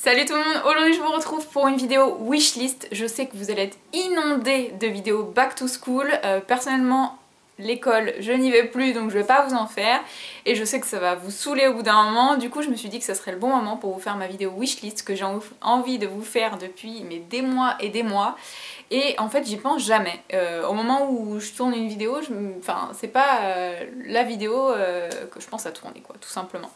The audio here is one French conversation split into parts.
Salut tout le monde, aujourd'hui je vous retrouve pour une vidéo wishlist. Je sais que vous allez être inondés de vidéos back to school. Personnellement, l'école, je n'y vais plus donc je vais pas vous en faire. Et je sais que ça va vous saouler au bout d'un moment. Du coup je me suis dit que ça serait le bon moment pour vous faire ma vidéo wishlist que j'ai envie de vous faire depuis des mois et des mois. Et en fait j'y pense jamais. Au moment où je tourne une vidéo, c'est pas la vidéo que je pense à tourner quoi, tout simplement.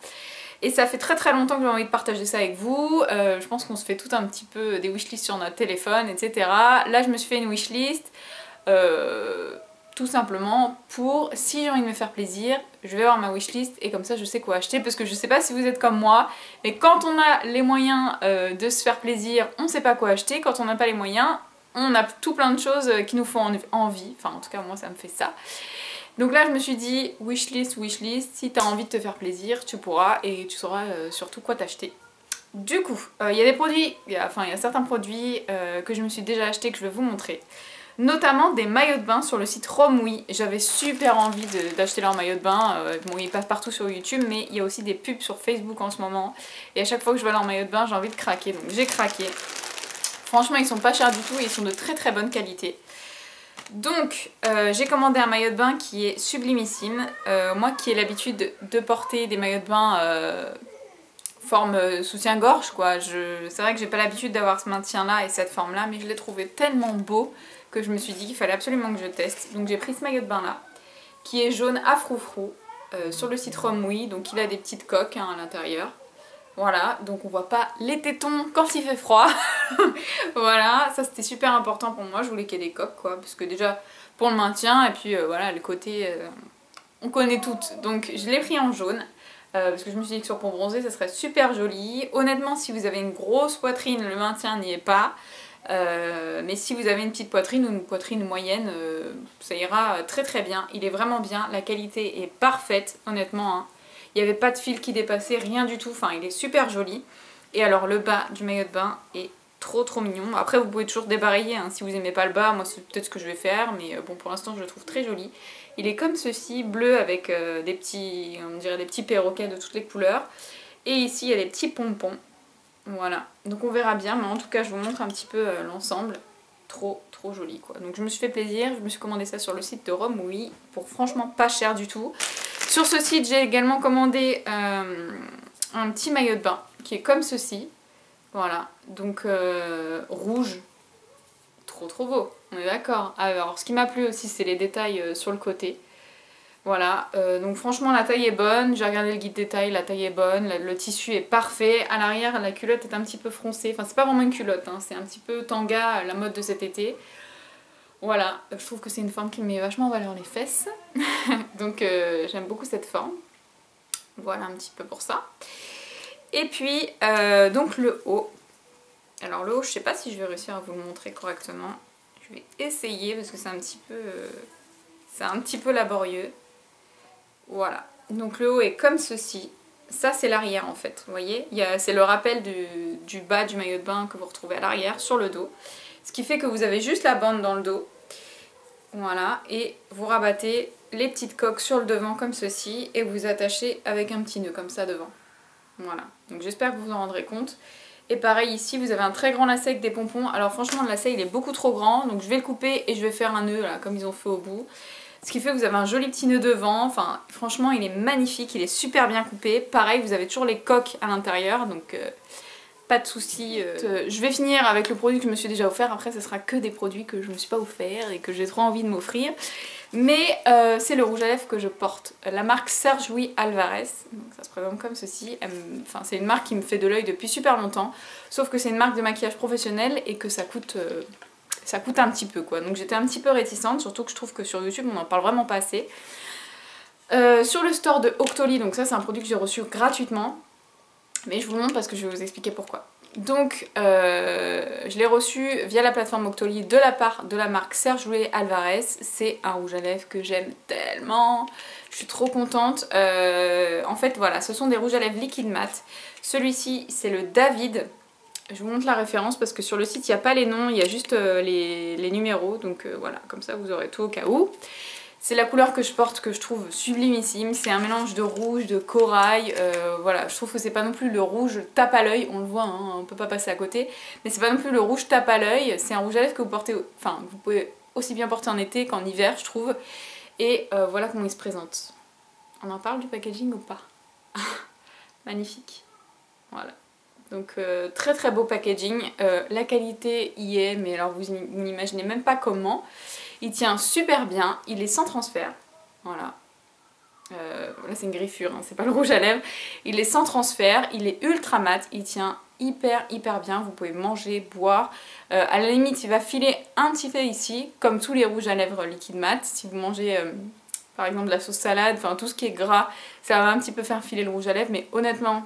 Et ça fait très longtemps que j'ai envie de partager ça avec vous. Je pense qu'on se fait tout un petit peu des wishlists sur notre téléphone, etc. Là je me suis fait une wishlist tout simplement pour, si j'ai envie de me faire plaisir, je vais voir ma wishlist et comme ça je sais quoi acheter. Parce que je sais pas si vous êtes comme moi, mais quand on a les moyens de se faire plaisir, on sait pas quoi acheter. Quand on n'a pas les moyens, on a tout plein de choses qui nous font envie. Enfin en tout cas moi ça me fait ça. Donc là je me suis dit wishlist, si t'as envie de te faire plaisir tu pourras et tu sauras surtout quoi t'acheter. Du coup il y a des produits, il y a certains produits que je me suis déjà acheté que je vais vous montrer. Notamment des maillots de bain sur le site Romwe. J'avais super envie d'acheter leur maillot de bain. Bon ils passent partout sur YouTube mais il y a aussi des pubs sur Facebook en ce moment. Et à chaque fois que je vois leur maillot de bain j'ai envie de craquer. Donc j'ai craqué. Franchement ils sont pas chers du tout et ils sont de très bonne qualité. Donc j'ai commandé un maillot de bain qui est sublimissime. Moi qui ai l'habitude de porter des maillots de bain forme soutien-gorge quoi. C'est vrai que j'ai pas l'habitude d'avoir ce maintien là et cette forme là, mais je l'ai trouvé tellement beau que je me suis dit qu'il fallait absolument que je teste. Donc j'ai pris ce maillot de bain là qui est jaune à froufrou sur le site Romwe. Donc il a des petites coques hein, à l'intérieur. Voilà, donc on voit pas les tétons quand il fait froid. Voilà, ça c'était super important pour moi, je voulais qu'il y ait des coques quoi, parce que déjà pour le maintien et puis voilà le côté, on connaît toutes. Donc je l'ai pris en jaune, parce que je me suis dit que sur peau bronzée ça serait super joli. Honnêtement si vous avez une grosse poitrine, le maintien n'y est pas. Mais si vous avez une petite poitrine ou une poitrine moyenne, ça ira très bien. Il est vraiment bien, la qualité est parfaite honnêtement hein. Il n'y avait pas de fil qui dépassait, rien du tout, enfin il est super joli. Et alors le bas du maillot de bain est trop mignon. Après vous pouvez toujours débaраyer hein, si vous n'aimez pas le bas, moi c'est peut-être ce que je vais faire, mais bon pour l'instant je le trouve très joli. Il est comme ceci, bleu avec des petits, on dirait des petits perroquets de toutes les couleurs. Et ici il y a des petits pompons, voilà. Donc on verra bien, mais en tout cas je vous montre un petit peu l'ensemble. Trop joli quoi. Donc je me suis fait plaisir, je me suis commandé ça sur le site de Romwe pour franchement pas cher du tout. Sur ce site j'ai également commandé un petit maillot de bain qui est comme ceci. Voilà, donc rouge, trop beau, on est d'accord. Alors ce qui m'a plu aussi c'est les détails sur le côté. Voilà, donc franchement la taille est bonne, j'ai regardé le guide détail, la taille est bonne, le tissu est parfait. À l'arrière la culotte est un petit peu froncée, enfin c'est pas vraiment une culotte, hein, c'est un petit peu tanga, la mode de cet été. Voilà, je trouve que c'est une forme qui me met vachement en valeur les fesses. Donc j'aime beaucoup cette forme. Voilà un petit peu pour ça. Et puis donc le haut. Alors le haut, je sais pas si je vais réussir à vous le montrer correctement. Je vais essayer parce que c'est un petit peu laborieux. Voilà, donc le haut est comme ceci. Ça c'est l'arrière en fait, vous voyez. C'est le rappel du bas du maillot de bain que vous retrouvez à l'arrière sur le dos. Ce qui fait que vous avez juste la bande dans le dos. Voilà, et vous rabattez les petites coques sur le devant comme ceci et vous attachez avec un petit nœud comme ça devant. Voilà, donc j'espère que vous vous en rendrez compte. Et pareil ici vous avez un très grand lacet avec des pompons. Alors franchement le lacet il est beaucoup trop grand, donc je vais le couper et je vais faire un nœud là comme ils ont fait au bout. Ce qui fait que vous avez un joli petit nœud devant, enfin franchement il est magnifique, il est super bien coupé. Pareil vous avez toujours les coques à l'intérieur, donc pas de soucis. Je vais finir avec le produit que je me suis déjà offert, après ce sera que des produits que je me suis pas offert et que j'ai trop envie de m'offrir. Mais c'est le rouge à lèvres que je porte, la marque Serge Louis Alvarez, donc ça se présente comme ceci. Enfin, c'est une marque qui me fait de l'œil depuis super longtemps, sauf que c'est une marque de maquillage professionnel et que ça coûte un petit peu quoi. Donc j'étais un petit peu réticente, surtout que je trouve que sur YouTube on n'en parle vraiment pas assez. Sur le store de Octoly, donc ça c'est un produit que j'ai reçu gratuitement, mais je vous le montre parce que je vais vous expliquer pourquoi. Donc je l'ai reçu via la plateforme Octoly de la part de la marque Serge Louis Alvarez. C'est un rouge à lèvres que j'aime tellement, je suis trop contente. En fait voilà, ce sont des rouges à lèvres liquide mat. Celui-ci c'est le David. Je vous montre la référence parce que sur le site il n'y a pas les noms, il y a juste les numéros, donc voilà, comme ça vous aurez tout au cas où. C'est la couleur que je porte que je trouve sublimissime, c'est un mélange de rouge, de corail, voilà, je trouve que c'est pas non plus le rouge tape à l'œil, on le voit, hein, on peut pas passer à côté, mais c'est pas non plus le rouge tape à l'œil, c'est un rouge à lèvres que vous portez, enfin vous pouvez aussi bien porter en été qu'en hiver je trouve, et voilà comment il se présente. On en parle du packaging ou pas? Magnifique, voilà. Donc très très beau packaging, la qualité y est, mais alors vous n'imaginez même pas comment. Il tient super bien, il est sans transfert, voilà. Là c'est une griffure, hein, c'est pas le rouge à lèvres. Il est sans transfert, il est ultra mat, il tient hyper bien, vous pouvez manger, boire. À la limite il va filer un petit peu ici, comme tous les rouges à lèvres liquide mat. Si vous mangez par exemple de la sauce salade, enfin tout ce qui est gras, ça va un petit peu faire filer le rouge à lèvres, mais honnêtement,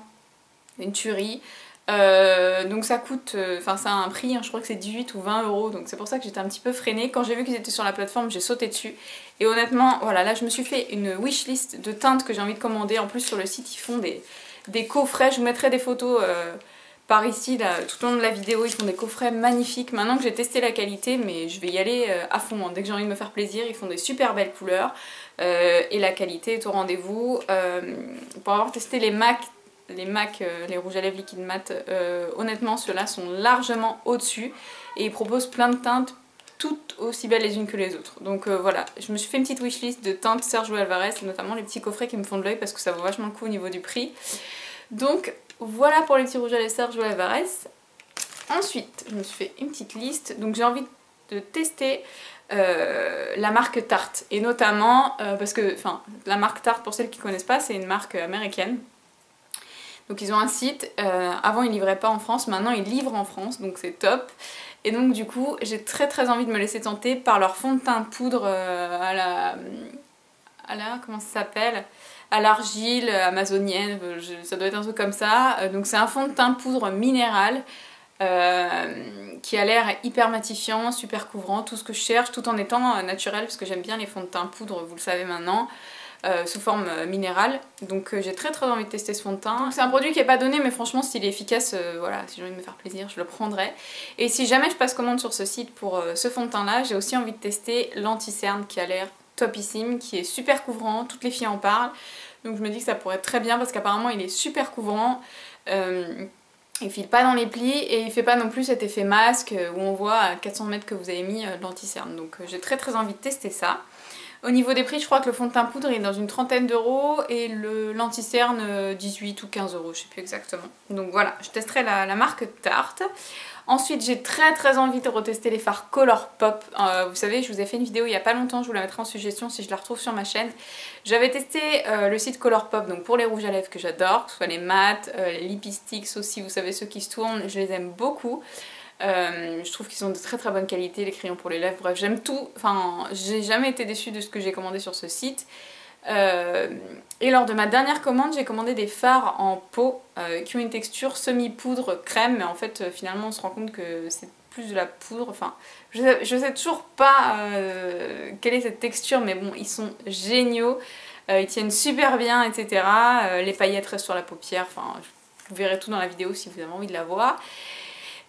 c'est une tuerie. Donc ça coûte, enfin ça a un prix, hein, je crois que c'est 18 ou 20 euros, donc c'est pour ça que j'étais un petit peu freinée. Quand j'ai vu qu'ils étaient sur la plateforme, j'ai sauté dessus. Et honnêtement, voilà, là je me suis fait une wishlist de teintes que j'ai envie de commander. En plus sur le site ils font des coffrets, je vous mettrai des photos par ici, là, tout au long de la vidéo, ils font des coffrets magnifiques. Maintenant que j'ai testé la qualité, mais je vais y aller à fond, hein. Dès que j'ai envie de me faire plaisir, ils font des super belles couleurs et la qualité est au rendez-vous. Pour avoir testé les MAC, les rouges à lèvres liquide mat, honnêtement ceux-là sont largement au-dessus et ils proposent plein de teintes toutes aussi belles les unes que les autres. Donc voilà, je me suis fait une petite wishlist de teintes Sergio Alvarez, notamment les petits coffrets qui me font de l'œil parce que ça vaut vachement le coup au niveau du prix. Donc voilà pour les petits rouges à lèvres Sergio Alvarez. Ensuite, je me suis fait une petite liste, donc j'ai envie de tester la marque Tarte, et notamment parce que, enfin, la marque Tarte, pour celles qui ne connaissent pas, c'est une marque américaine. Donc ils ont un site, avant ils livraient pas en France, maintenant ils livrent en France, donc c'est top. Et donc du coup j'ai très envie de me laisser tenter par leur fond de teint poudre à la comment ça s'appelle, à l'argile amazonienne, ça doit être un truc comme ça. Donc c'est un fond de teint poudre minéral qui a l'air hyper matifiant, super couvrant, tout ce que je cherche, tout en étant naturel, parce que j'aime bien les fonds de teint poudre, vous le savez maintenant. Sous forme minérale, donc j'ai très envie de tester ce fond de teint. C'est un produit qui n'est pas donné, mais franchement s'il est efficace, voilà, si j'ai envie de me faire plaisir je le prendrai. Et si jamais je passe commande sur ce site pour ce fond de teint là, j'ai aussi envie de tester l'anti-cerne qui a l'air topissime, qui est super couvrant, toutes les filles en parlent, donc je me dis que ça pourrait être très bien parce qu'apparemment il est super couvrant, il file pas dans les plis et il fait pas non plus cet effet masque où on voit à 400 mètres que vous avez mis l'anti-cerne, donc j'ai très envie de tester ça. Au niveau des prix, je crois que le fond de teint poudre est dans une trentaine d'euros et l'anti-cerne 18 ou 15 euros, je sais plus exactement. Donc voilà, je testerai la marque Tarte. Ensuite, j'ai très envie de retester les fards Colourpop. Vous savez, je vous ai fait une vidéo il y a pas longtemps, je vous la mettrai en suggestion si je la retrouve sur ma chaîne. J'avais testé le site Colourpop, donc pour les rouges à lèvres que j'adore, que ce soit les mat, les lipsticks aussi, vous savez ceux qui se tournent, je les aime beaucoup. Je trouve qu'ils ont de très bonne qualité, les crayons pour les lèvres, bref j'aime tout, enfin j'ai jamais été déçue de ce que j'ai commandé sur ce site. Et lors de ma dernière commande, j'ai commandé des fards en pot qui ont une texture semi-poudre crème, mais en fait finalement on se rend compte que c'est plus de la poudre, enfin je sais toujours pas quelle est cette texture, mais bon ils sont géniaux, ils tiennent super bien, etc. Les paillettes restent sur la paupière, enfin vous verrez tout dans la vidéo si vous avez envie de la voir.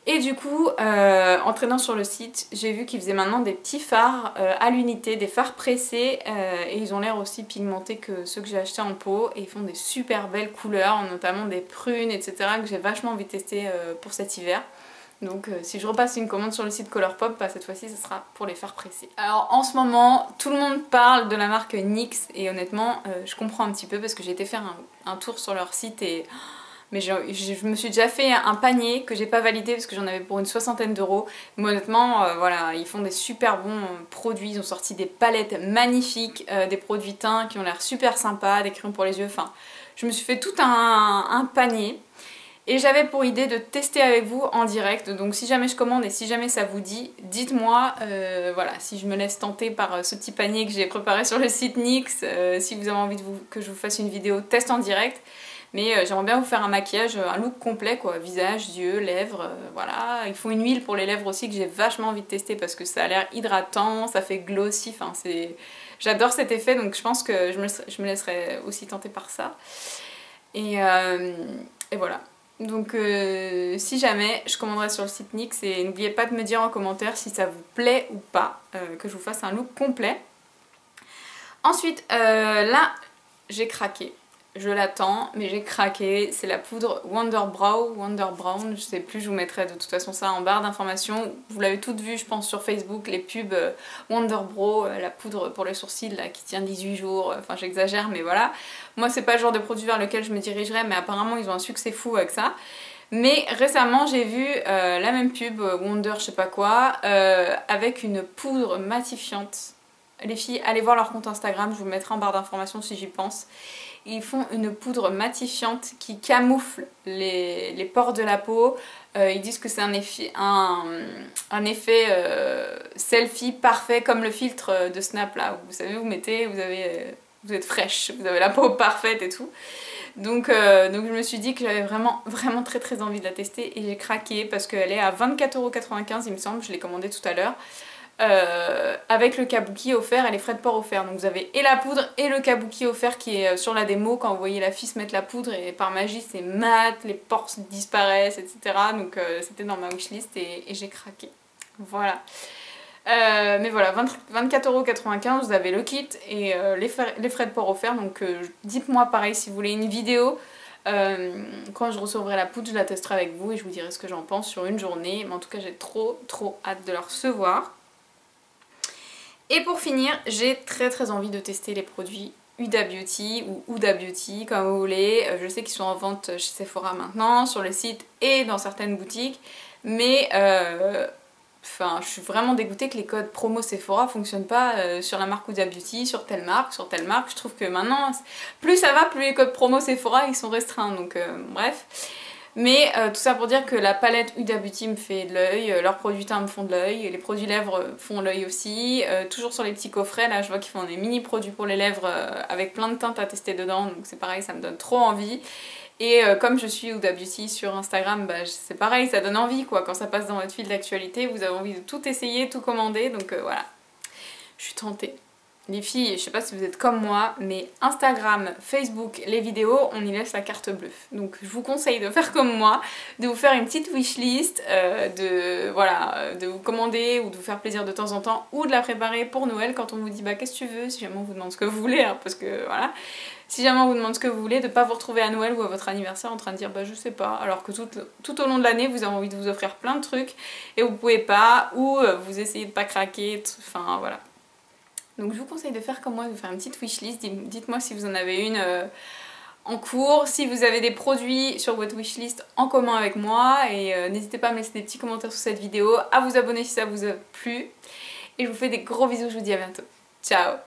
Et du coup, en traînant sur le site, j'ai vu qu'ils faisaient maintenant des petits fards à l'unité, des fards pressés, et ils ont l'air aussi pigmentés que ceux que j'ai achetés en pot, et ils font des super belles couleurs, notamment des prunes, etc. que j'ai vachement envie de tester pour cet hiver. Donc si je repasse une commande sur le site Colourpop, bah, cette fois-ci ce sera pour les fards pressés. Alors en ce moment, tout le monde parle de la marque NYX, et honnêtement, je comprends un petit peu parce que j'ai été faire un tour sur leur site et... Mais je me suis déjà fait un panier que j'ai pas validé parce que j'en avais pour une soixantaine d'euros. Mais honnêtement, voilà, ils font des super bons produits. Ils ont sorti des palettes magnifiques, des produits teints qui ont l'air super sympas, des crayons pour les yeux. Enfin, je me suis fait tout un panier. Et j'avais pour idée de tester avec vous en direct. Donc si jamais je commande et si jamais ça vous dit, dites-moi voilà, si je me laisse tenter par ce petit panier que j'ai préparé sur le site NYX. Si vous avez envie que je vous fasse une vidéo test en direct. Mais j'aimerais bien vous faire un maquillage, un look complet quoi, visage, yeux, lèvres, voilà. Il faut une huile pour les lèvres aussi que j'ai vachement envie de tester parce que ça a l'air hydratant, ça fait glossy, enfin c'est... J'adore cet effet donc je pense que je me laisserai aussi tenter par ça. Et voilà. Donc si jamais, je commanderai sur le site NYX et n'oubliez pas de me dire en commentaire si ça vous plaît ou pas, que je vous fasse un look complet. Ensuite, là, j'ai craqué. Je l'attends, mais j'ai craqué. C'est la poudre Wonder Brown, je sais plus, je vous mettrai de toute façon ça en barre d'informations. Vous l'avez toutes vu, je pense, sur Facebook, les pubs Wonder Brow, la poudre pour les sourcils là, qui tient 18 jours. Enfin, j'exagère, mais voilà. Moi, c'est pas le genre de produit vers lequel je me dirigerais, mais apparemment, ils ont un succès fou avec ça. Mais récemment, j'ai vu la même pub, Wonder je sais pas quoi, avec une poudre matifiante. Les filles, allez voir leur compte Instagram, je vous le mettrai en barre d'informations si j'y pense. Ils font une poudre matifiante qui camoufle les pores de la peau. Ils disent que c'est un effet selfie parfait comme le filtre de Snap là. Vous savez, vous mettez, vous êtes fraîche, vous avez la peau parfaite et tout. Donc je me suis dit que j'avais vraiment très envie de la tester et j'ai craqué parce qu'elle est à 24,95 € il me semble, je l'ai commandée tout à l'heure. Avec le kabuki offert et les frais de port offerts. Donc vous avez et la poudre et le kabuki offert qui est sur la démo quand vous voyez la fille se mettre la poudre et par magie c'est mat, les pores disparaissent, etc. Donc c'était dans ma wishlist et j'ai craqué. Voilà. Mais voilà, 24,95 €, vous avez le kit et les frais de port offerts. Donc dites-moi pareil si vous voulez une vidéo. Quand je recevrai la poudre, je la testerai avec vous et je vous dirai ce que j'en pense sur une journée. Mais en tout cas, j'ai trop hâte de la recevoir. Et pour finir, j'ai très envie de tester les produits Huda Beauty ou Huda Beauty, comme vous voulez. Je sais qu'ils sont en vente chez Sephora maintenant, sur le site et dans certaines boutiques. Mais enfin, je suis vraiment dégoûtée que les codes promo Sephora fonctionnent pas sur la marque Huda Beauty, sur telle marque, sur telle marque. Je trouve que maintenant, plus ça va, plus les codes promo Sephora ils sont restreints. Donc bref. Mais tout ça pour dire que la palette Huda Beauty me fait de l'œil, leurs produits teints me font de l'œil, les produits lèvres font l'œil aussi. Toujours sur les petits coffrets, là je vois qu'ils font des mini produits pour les lèvres avec plein de teintes à tester dedans, donc c'est pareil, ça me donne trop envie. Et comme je suis Huda Beauty sur Instagram, bah, c'est pareil, ça donne envie quoi, quand ça passe dans votre fil d'actualité, vous avez envie de tout essayer, tout commander, donc voilà, je suis tentée. Les filles, je sais pas si vous êtes comme moi, mais Instagram, Facebook, les vidéos, on y laisse la carte bleue. Donc je vous conseille de faire comme moi, de vous faire une petite wishlist, de vous commander ou de vous faire plaisir de temps en temps, ou de la préparer pour Noël quand on vous dit bah qu'est-ce que tu veux, si jamais on vous demande ce que vous voulez, hein, parce que voilà. Si jamais on vous demande ce que vous voulez, de ne pas vous retrouver à Noël ou à votre anniversaire en train de dire bah je sais pas, alors que tout au long de l'année vous avez envie de vous offrir plein de trucs et vous pouvez pas, ou vous essayez de pas craquer, enfin voilà. Donc je vous conseille de faire comme moi, de faire une petite wishlist. Dites-moi si vous en avez une en cours, si vous avez des produits sur votre wishlist en commun avec moi. Et n'hésitez pas à me laisser des petits commentaires sous cette vidéo, à vous abonner si ça vous a plu. Et je vous fais des gros bisous, je vous dis à bientôt. Ciao!